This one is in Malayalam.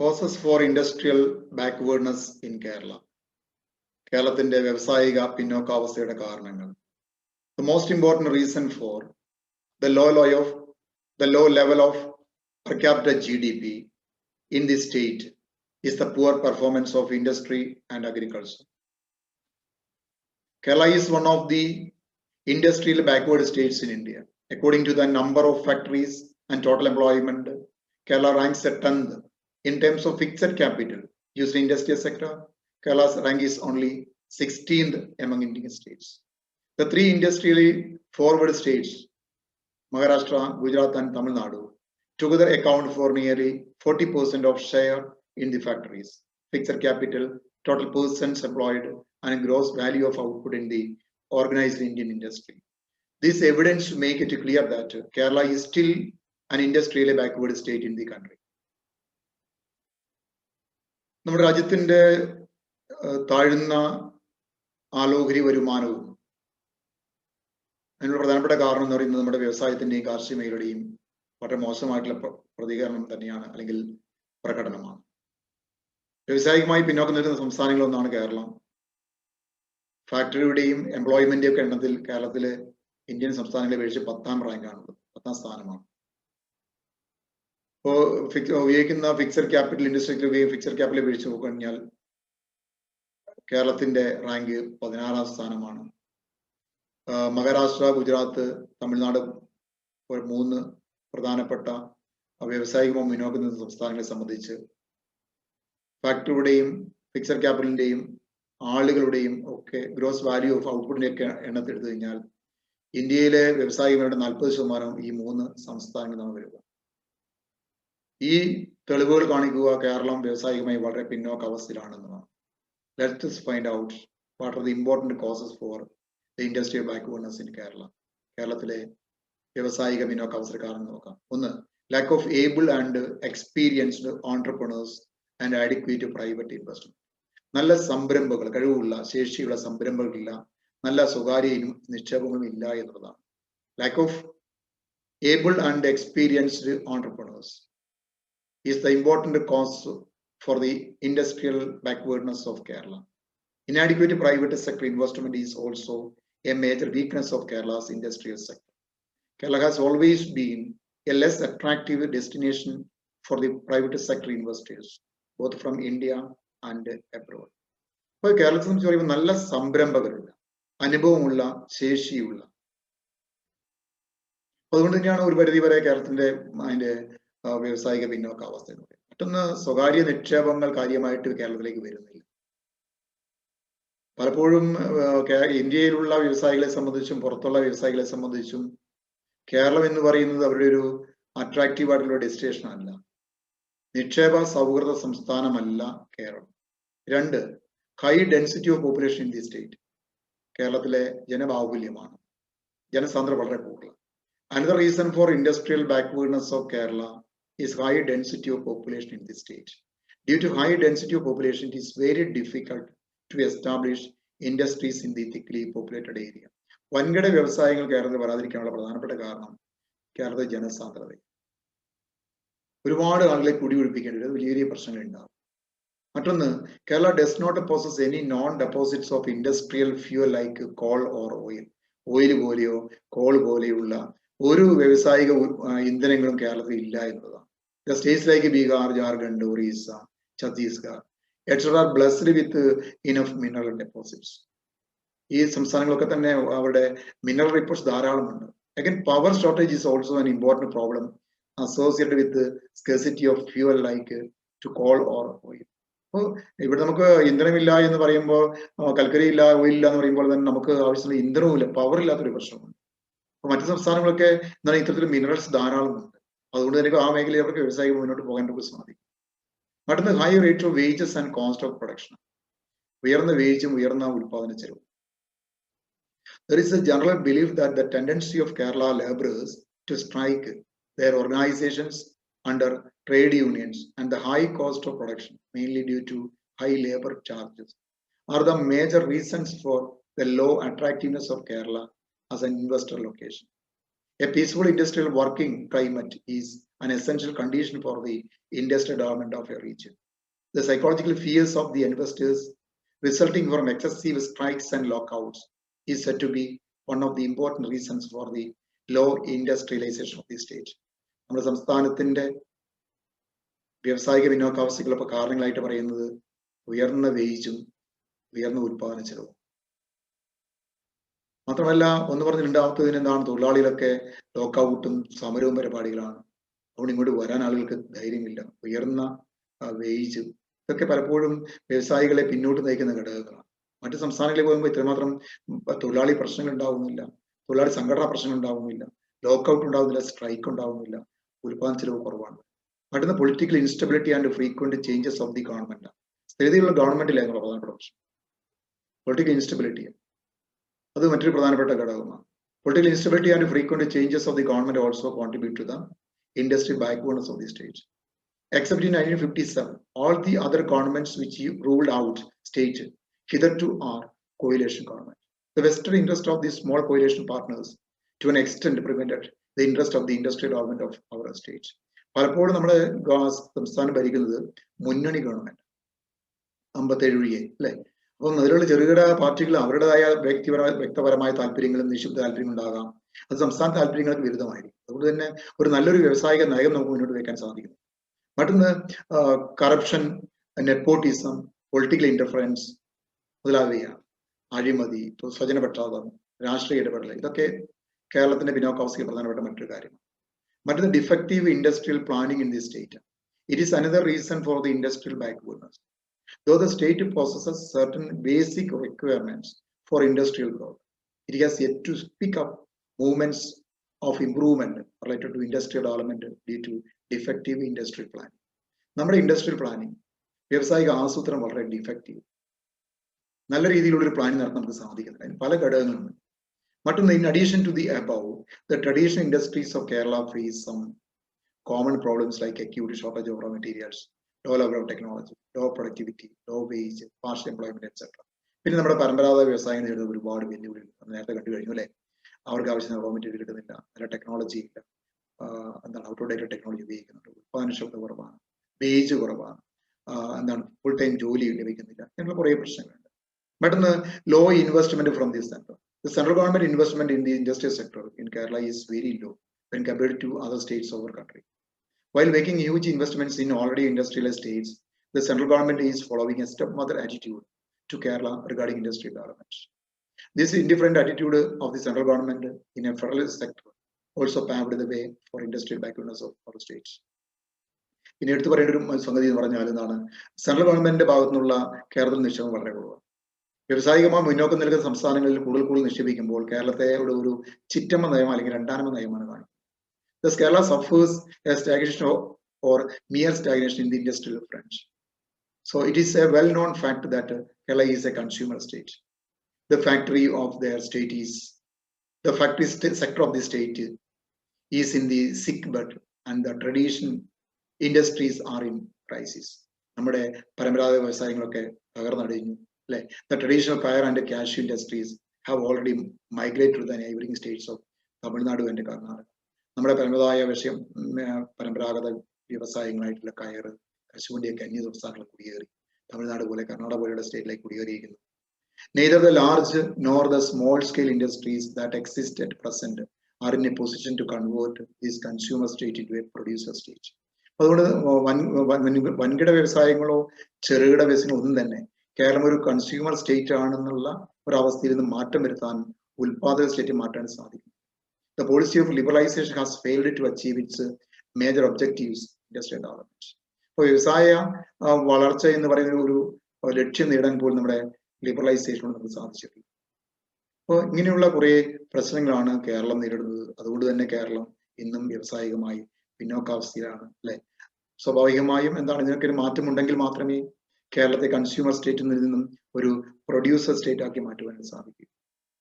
Causes for industrial backwardness in Kerala. Keralathinte vyavasayika pinnokavasthayude kaaranangal. The most important reason for the low level of per capita GDP in the state is the poor performance of industry and agriculture. Kerala is one of the industrial backward states in India. According to the number of factories and total employment, Kerala ranks at 10th. In terms of fixed capital used in industrial sector, Kerala's rank is only 16th among Indian states. The three industrially forward states, Maharashtra, Gujarat and Tamil Nadu, together account for nearly 40% of share in the factories, fixed capital, total persons employed and gross value of output in the organized Indian industry. This evidence make it clear that Kerala is still an industrially backward state in the country. നമ്മുടെ രാജ്യത്തിന്റെ താഴ്ന്ന ആലോഹരി വരുമാനവും അതിനുള്ള പ്രധാനപ്പെട്ട കാരണം എന്ന് പറയുന്നത് നമ്മുടെ വ്യവസായത്തിന്റെയും കാർഷിക മേഖലയുടെയും വളരെ മോശമായിട്ടുള്ള പ്രതികരണം തന്നെയാണ് അല്ലെങ്കിൽ പ്രകടനമാണ്. വ്യവസായികമായി പിന്നോക്കം നിൽക്കുന്ന സംസ്ഥാനങ്ങളൊന്നാണ് കേരളം. ഫാക്ടറിയുടെയും എംപ്ലോയ്മെന്റിന്റെ ഒക്കെ എണ്ണത്തിൽ കേരളത്തിലെ ഇന്ത്യൻ സംസ്ഥാനങ്ങളെ അപേക്ഷിച്ച് 10ാം റാങ്കാണുള്ളത്, 10ാം സ്ഥാനമാണ്. ഇപ്പോൾ ഉപയോഗിക്കുന്ന ഫിക്സഡ് ക്യാപിറ്റൽ ഇൻഡസ്ട്രിയിൽ ഫിക്സഡ് ക്യാപിറ്റൽ അപേക്ഷിച്ച് നോക്കുകയാണെങ്കിൽ കേരളത്തിന്റെ റാങ്ക് 16ാം സ്ഥാനമാണ്. മഹാരാഷ്ട്ര, ഗുജറാത്ത്, തമിഴ്നാട് 3 പ്രധാനപ്പെട്ട വ്യവസായികമോ മുന്നോക്കം നിൽക്കുന്ന സംസ്ഥാനങ്ങളെ സംബന്ധിച്ച് ഫാക്ടറിയുടെയും ഫിക്സഡ് ക്യാപിറ്റലിന്റെയും ആളുകളുടെയും ഒക്കെ ഗ്രോസ് വാല്യൂ ഓഫ് ഔട്ട്പുട്ടിന്റെ ഒക്കെ എണ്ണത്തിൽ എടുത്തു കഴിഞ്ഞാൽ ഇന്ത്യയിലെ വ്യവസായികളുടെ 40% ഈ 3 സംസ്ഥാനങ്ങളാണ് വരിക. ഈ തെളിവുകൾ കാണിക്കുക കേരളം വ്യവസായികമായി വളരെ പിന്നോക്ക അവസ്ഥയിലാണെന്നതാണ്. Let us find out what are the important causes for the industrial backwardness in Kerala. കേരളത്തിലെ വ്യവസായിക പിന്നോക്ക അവസ്ഥ കാരണം നോക്കാം. 1. Lack of able and experienced entrepreneurs and adequate private investment. നല്ല സംരംഭകൾ, കഴിവുള്ള ശേഷിയുള്ള സംരംഭങ്ങളില്ല, നല്ല സ്വകാര്യ നിക്ഷേപങ്ങളും ഇല്ല എന്നുള്ളതാണ്. Lack of able and experienced entrepreneurs is the important cause for the industrial backwardness of Kerala. Inadequate private sector investment is also a major weakness of Kerala's industrial sector. Kerala has always been a less attractive destination for the private sector investors, both from India and abroad. അപ്പോൾ കേരളത്തെ സംബന്ധിച്ച് പറയുമ്പോൾ നല്ല സംരംഭകരുള്ള, അനുഭവമുള്ള, ശേഷിയുള്ള, അതുകൊണ്ട് തന്നെയാണ് ഒരു പരിധി വരെ കേരളത്തിന്റെ അതിന്റെ വ്യവസായിക പിന്നോക്ക അവസ്ഥ എന്ന് പറയുന്നത്. മറ്റൊന്ന്, സ്വകാര്യ നിക്ഷേപങ്ങൾ കാര്യമായിട്ട് കേരളത്തിലേക്ക് വരുന്നില്ല. പലപ്പോഴും ഇന്ത്യയിലുള്ള വ്യവസായികളെ സംബന്ധിച്ചും പുറത്തുള്ള വ്യവസായികളെ സംബന്ധിച്ചും കേരളം എന്ന് പറയുന്നത് അവരുടെ ഒരു അട്രാക്റ്റീവ് ആയിട്ടുള്ള ഡെസ്റ്റിനേഷൻ അല്ല, നിക്ഷേപ സൗഹൃദ സംസ്ഥാനമല്ല Keralam. 2. High density of population in the state. കേരളത്തിലെ ജനബാഹുല്യമാണ്, ജനസാന്ദ്രത വളരെ കൂടുതലാണ്. Another reason for industrial backwardness of Kerala is high density of population in the state. Due to high density of population, it is very difficult to establish industries in the thickly populated area. വൻകിട വ്യവസായങ്ങൾ കേരളത്തിൽ വരാതിരിക്കാനുള്ള പ്രധാനപ്പെട്ട കാരണം കേരളത്തിലെ ജനസാന്ദ്രത. ഒരുപാട് ആളുകളെ കുടിയൊഴിപ്പിക്കേണ്ടി വരും, വലിയ വലിയ പ്രശ്നങ്ങൾ ഉണ്ടാകും. മറ്റൊന്ന്, Kerala does not possess any non deposits of industrial fuel like coal or oil. Oil പോലെയോ കോൾ പോലെയുള്ള ഒരു വ്യവസായിക ഇന്ധനങ്ങളും കേരളത്തിൽ ഇല്ല എന്നതാണ്. States like Bihar, Jharkhand, Orissa, Chhattisgarh etc. are blessed with enough mineral deposits. ഈ സംസ്ഥാനങ്ങളൊക്കെ തന്നെ അവരുടെ മിനറൽ റിപ്പോർട്ട്സ് ധാരാളമുണ്ട്. Again, power shortage is also an important problem associated with the scarcity of fuel like to coal or oil. അപ്പോൾ ഇവിടെ നമുക്ക് ഇന്ധനമില്ല എന്ന് പറയുമ്പോൾ, കൽക്കരി ഇല്ല, ഓയിൽ ഇല്ല എന്ന് പറയുമ്പോൾ തന്നെ നമുക്ക് ആവശ്യമുള്ള ഇന്ധനവും ഇല്ല, പവർ ഇല്ലാത്തൊരു പ്രശ്നമുണ്ട്. അപ്പൊ മറ്റു സംസ്ഥാനങ്ങളൊക്കെ എന്താണ് ഇത്തരത്തിൽ മിനറൽസ് ധാരാളമുണ്ട്. അതുകൊണ്ട് തന്നെ ആ മേഖലയിൽ അവർക്ക് വ്യവസായം മുന്നോട്ട് പോകാൻ നമുക്ക് സാധിക്കും. മറ്റൊന്ന്, high rate of wages and cost of production. ഉയർന്ന വേജും ഉയർന്ന ഉൽപാദന ചെലവും. There is a general belief that the tendency of Kerala laborers to strike their organizations under trade unions and the high cost of production, mainly due to high labor charges, are the major reasons for the low attractiveness of Kerala as an investor location. A peaceful industrial working climate is an essential condition for the industrial development of a region. The psychological fears of the investors resulting from excessive strikes and lockouts is said to be one of the important reasons for the low industrialization of the state. നമ്മുടെ സംസ്ഥാനത്തിന്റെ വ്യാവസായിക പിന്നോക്കാവസ്ഥകൾ ഇപ്പോൾ കാരണങ്ങളായിട്ട് പറയുന്നത് ഉയർന്ന വേജും ഉയർന്ന ഉൽപാദന ചെലവും. മാത്രമല്ല ഒന്ന് പറഞ്ഞ് രണ്ടാമത്തതിന് എന്താണ്, തൊഴിലാളികളൊക്കെ ലോക്കൗട്ടും സമരവും പരിപാടികളാണ്. അതുകൊണ്ട് ഇങ്ങോട്ട് വരാൻ ആളുകൾക്ക് ധൈര്യമില്ല. ഉയർന്ന വേജ് ഇതൊക്കെ പലപ്പോഴും വ്യവസായികളെ പിന്നോട്ട് നയിക്കുന്ന ഘടകങ്ങളാണ്. മറ്റു സംസ്ഥാനങ്ങളിൽ പോകുമ്പോൾ ഇത്രമാത്രം തൊഴിലാളി പ്രശ്നങ്ങൾ ഉണ്ടാവുന്നില്ല, തൊഴിലാളി സംഘടനാ പ്രശ്നങ്ങൾ ഉണ്ടാവുന്നില്ല, ലോക്കൗട്ട് ഉണ്ടാവുന്നില്ല, സ്ട്രൈക്ക് ഉണ്ടാവുന്നില്ല, ഉൽപാദന ചെലവ് കുറവാണ്. മറ്റൊന്ന് political instability and frequent changes of the government. സ്ഥിരതയുള്ള ഗവൺമെന്റിലായിരുന്നു പ്രധാനപ്പെട്ട പ്രശ്നം പൊളിറ്റിക്കൽ ഇൻസ്റ്റബിലിറ്റി. അത് മറ്റൊരു പ്രധാനപ്പെട്ട ഘടകമാണ്. Political instability and frequent changes of the government also contribute to the industry backbones of the state. Except in 1957, all the other governments which ruled out state hitherto are coalition government. The vested interest of these small coalition partners to an extent prevented the interest of the industrial development of our state. പലപ്പോഴും നമ്മുടെ സംസ്ഥാനം ഭരിക്കുന്നത് മുന്നണി ഗവൺമെന്റ് 57 അല്ലെ. അപ്പം അതിലുള്ള ചെറുകിട പാർട്ടികൾ അവരുടേതായ വ്യക്തിപരമായ താല്പര്യങ്ങളും നിശബ്ദ താല്പര്യങ്ങളും ഉണ്ടാകാം. അത് സംസ്ഥാന താല്പര്യങ്ങൾക്ക് വിരുദ്ധമായിരിക്കും. അതുകൊണ്ട് തന്നെ ഒരു നല്ലൊരു വ്യാവസായിക നയം നമുക്ക് മുന്നോട്ട് വയ്ക്കാൻ സാധിക്കുന്നു. മറ്റൊന്ന് കറപ്ഷൻ, നെപ്പോട്ടിസം, പൊളിറ്റിക്കൽ ഇന്റർഫറൻസ് മുതലായവയാണ്. അഴിമതി, സ്വജനപക്ഷാതം, രാഷ്ട്രീയ ഇടപെടൽ, ഇതൊക്കെ കേരളത്തിന്റെ പിന്നോക്കാവസ്ഥയിൽ പ്രധാനപ്പെട്ട മറ്റൊരു കാര്യമാണ്. മറ്റൊന്ന് defective industrial planning in the state. It is another reason for the industrial backwardness. Though the state possesses certain basic requirements for industrial growth, it has yet to pick up movements of improvement related to industrial development due to defective industrial planning. നമ്മുടെ ഇൻഡസ്ട്രിയൽ പ്ലാനിങ്, വ്യാവസായിക ആസൂത്രണം വളരെ ഡിഫക്റ്റീവ്. നല്ല രീതിയിലുള്ളൊരു പ്ലാനിങ് നടത്താൻ നമുക്ക് സാധിക്കുന്നില്ല. അതിന് പല ഘടകങ്ങളുണ്ട്. മറ്റൊന്ന്, in addition to the above, the traditional industries of Kerala face some common problems like acute shortage of raw materials, low level of technology, low productivity, low wage, partial employment etcetera. പിന്നെ നമ്മുടെ പരമ്പരാഗത വ്യവസായം നേരിടുന്ന ഒരുപാട് വെല്ലുവിളികൾ നേരത്തെ കണ്ടു കഴിഞ്ഞു അല്ലെ. അവർക്ക് ആവശ്യമായ റോ മെറ്റീരിയൽ കിട്ടുന്നില്ല, നല്ല ടെക്നോളജി ഇല്ല, എന്താണ് ഔട്ട്ഡേറ്റഡ് ടെക്നോളജി ഉപയോഗിക്കുന്നുണ്ട്, ഉൽപാദനക്ഷമത കുറവാണ്, വേജ് കുറവാണ്, എന്താണ് ഫുൾ ടൈം ജോലി ലഭിക്കുന്നില്ല, അങ്ങനെയുള്ള കുറേ പ്രശ്നങ്ങളുണ്ട്. മറ്റൊന്ന്, low investment from the central. The central government investment in the industrial sector in Kerala is very low when compared to other states of our country. While making huge investments in already industrialized states, the central government is following a stepmother attitude to Kerala regarding industrial development. This indifferent attitude of the central government in a federal sector also paved the way for industrial backwardness of our states. ഇനി എടുത്തു പറയേണ്ട ഒരു സംഗതി എന്ന് പറഞ്ഞാൽ എന്താണ്, സെൻട്രൽ ഗവൺമെന്റിന്റെ ഭാഗത്തു നിന്നുള്ള കേരളത്തിൽ നിക്ഷേപം വളരെ കുറവാണ്. വ്യാവസായികമായി മുന്നോക്കം നിൽക്കുന്ന സംസ്ഥാനങ്ങളിൽ കൂടുതൽ നിക്ഷേപിക്കുമ്പോൾ കേരളത്തെ ഒരു ചിറ്റമ്മ നയം അല്ലെങ്കിൽ രണ്ടാനമ്മ നയമാണ് കാണുന്നത്. Thus Kerala suffers a stagnation or mere stagnation in the industrial front. So it is a well-known fact that Kerala is a consumer state. The factory sector of the state is in the sick bed and the traditional industries are in crisis. നമ്മുടെ പരമ്പരാഗത വ്യവസായങ്ങളൊക്കെ തകർന്നടിഞ്ഞു അല്ലെ. The traditional fire and cashew industries have already migrated to the neighboring states of Tamil Nadu and Karnataka. നമ്മുടെ പരമ്പരാഗത വ്യവസായങ്ങളായിട്ടുള്ള കയറ്, കശുവണ്ടിയൊക്കെ അന്യ സംസ്ഥാനങ്ങൾ കുടിയേറി തമിഴ്നാട് പോലെ കർണാടക പോലെയുള്ള സ്റ്റേറ്റിലേക്ക് കുടിയേറിയിരിക്കുന്നു. Neither the large nor the small scale industries that exist at present are in a position to convert this consumer state into a producer state. അതുകൊണ്ട് വൻകിട വ്യവസായങ്ങളോ ചെറുകിട വ്യവസായങ്ങളോ ഒന്നും തന്നെ കേരളം ഒരു കൺസ്യൂമർ സ്റ്റേറ്റ് ആണെന്നുള്ള ഒരവസ്ഥയിൽ നിന്ന് മാറ്റം വരുത്താൻ, ഉൽപാദക സ്റ്റേറ്റ് മാറ്റാൻ സാധിക്കും. The policy of liberalization has failed to achieve its major objectives in industrial development. അപ്പോൾ വ്യവസായ വളർച്ച എന്ന് പറയുന്ന ഒരു ലക്ഷ്യം നേടാൻ പോലും നമ്മുടെ ലിബറലൈസേഷൻ നമുക്ക് സാധിച്ചിട്ടില്ല. അപ്പോൾ ഇങ്ങനെയുള്ള കുറെ പ്രശ്നങ്ങളാണ് കേരളം നേരിടുന്നത്. അതുകൊണ്ട് തന്നെ കേരളം ഇന്നും വ്യാവസായികമായി പിന്നോക്കാവസ്ഥയിലാണ് അല്ലെ. സ്വാഭാവികമായും എന്താണ്, ഇതിനൊക്കെ ഒരു മാറ്റമുണ്ടെങ്കിൽ മാത്രമേ കേരളത്തെ കൺസ്യൂമർ സ്റ്റേറ്റിൽ നിന്നും ഒരു പ്രൊഡ്യൂസർ സ്റ്റേറ്റ് ആക്കി മാറ്റുവാൻ സാധിക്കൂ.